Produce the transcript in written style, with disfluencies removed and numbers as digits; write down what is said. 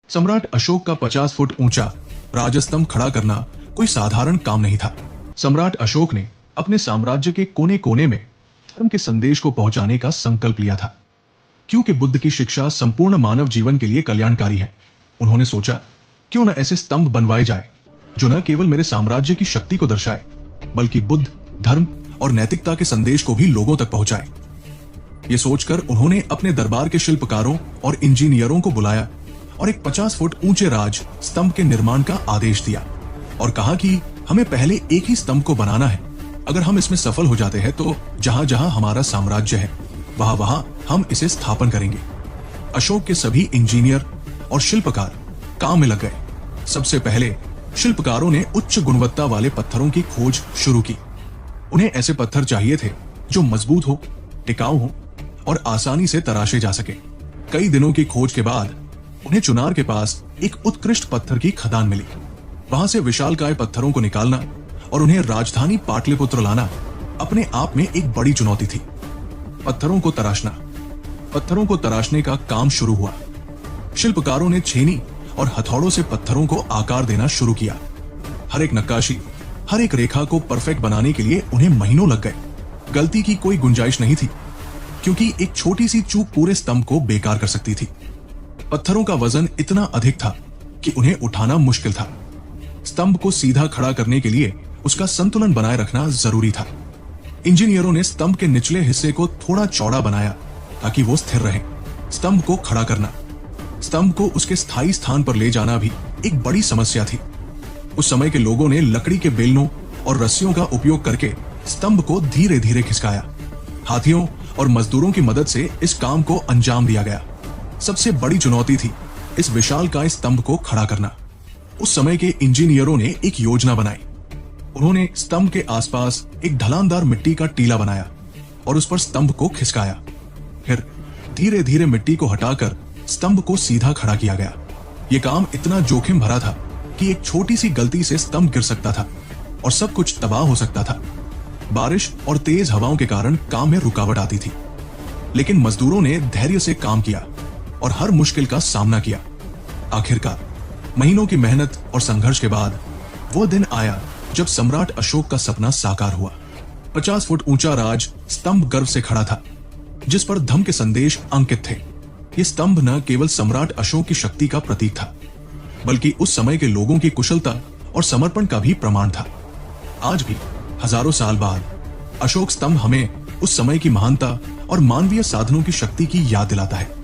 सम्राट अशोक का 50 फुट ऊंचा राजस्तंभ खड़ा करना कोई साधारण काम नहीं था। सम्राट अशोक ने अपने साम्राज्य के कोने कोने में धर्म के संदेश को पहुंचाने का संकल्प लिया था। क्योंकि बुद्ध की शिक्षा संपूर्ण मानव जीवन के लिए कल्याणकारी है, उन्होंने सोचा क्यों न ऐसे स्तंभ बनवाए जाए जो न केवल मेरे साम्राज्य की शक्ति को दर्शाए बल्कि बुद्ध, धर्म और नैतिकता के संदेश को भी लोगों तक पहुंचाए। ये सोचकर उन्होंने अपने दरबार के शिल्पकारों और इंजीनियरों को बुलाया और एक 50 फुट ऊंचे राज स्तंभ के निर्माण का आदेश दिया और कहा कि हमें पहले एक ही स्तंभ को बनाना है। अगर हम इसमें सफल हो जाते हैं तो जहां जहां हमारा साम्राज्य है वहां वहां हम इसे स्थापन करेंगे। अशोक के सभी इंजीनियर और शिल्पकार काम में लग गए। सबसे पहले शिल्पकारों ने उच्च गुणवत्ता वाले पत्थरों की खोज शुरू की। उन्हें ऐसे पत्थर चाहिए थे जो मजबूत हो, टिकाऊ हो और आसानी से तराशे जा सके। कई दिनों की खोज के बाद उन्हें चुनार के पास एक उत्कृष्ट पत्थर की खदान मिली। वहां से विशालकाय पत्थरों को निकालना और उन्हें राजधानी पाटलिपुत्र लाना अपने आप में एक बड़ी चुनौती थी। पत्थरों को तराशने का काम शुरू हुआ। शिल्पकारों ने छेनी और हथौड़ों से पत्थरों को आकार देना शुरू किया। हर एक नक्काशी, हर एक रेखा को परफेक्ट बनाने के लिए उन्हें महीनों लग गए। गलती की कोई गुंजाइश नहीं थी क्योंकि एक छोटी सी चूक पूरे स्तंभ को बेकार कर सकती थी। पत्थरों का वजन इतना अधिक था कि उन्हें उठाना मुश्किल था। स्तंभ को सीधा खड़ा करने के लिए उसका संतुलन बनाए रखना जरूरी था। इंजीनियरों ने स्तंभ के निचले हिस्से को थोड़ा चौड़ा बनाया ताकि वो स्थिर रहे। स्तंभ को खड़ा करना, स्तंभ को उसके स्थायी स्थान पर ले जाना भी एक बड़ी समस्या थी। उस समय के लोगों ने लकड़ी के बेलनों और रस्सियों का उपयोग करके स्तंभ को धीरे धीरे खिसकाया। हाथियों और मजदूरों की मदद से इस काम को अंजाम दिया गया। सबसे बड़ी चुनौती थी इस विशालकाय स्तंभ को खड़ा करना। उस समय के इंजीनियरों ने एक योजना बनाई। उन्होंने स्तंभ के आसपास एक ढलानदार मिट्टी का टीला बनाया और उस पर स्तंभ को खिसकाया। फिर धीरे धीरे मिट्टी को हटाकर स्तंभ को सीधा खड़ा किया गया। यह काम इतना जोखिम भरा था कि एक छोटी सी गलती से स्तंभ गिर सकता था और सब कुछ तबाह हो सकता था। बारिश और तेज हवाओं के कारण काम में रुकावट आती थी, लेकिन मजदूरों ने धैर्य से काम किया और हर मुश्किल का सामना किया। आखिरकार महीनों की मेहनत और संघर्ष के बाद वो दिन आया जब सम्राट अशोक का सपना साकार हुआ। 50 फुट ऊंचा राज स्तंभ गर्व से खड़ा था जिस पर धम्म के संदेश अंकित थे। ये स्तंभ न केवल सम्राट अशोक की शक्ति का प्रतीक था बल्कि उस समय के लोगों की कुशलता और समर्पण का भी प्रमाण था। आज भी हजारों साल बाद अशोक स्तंभ हमें उस समय की महानता और मानवीय साधनों की शक्ति की याद दिलाता है।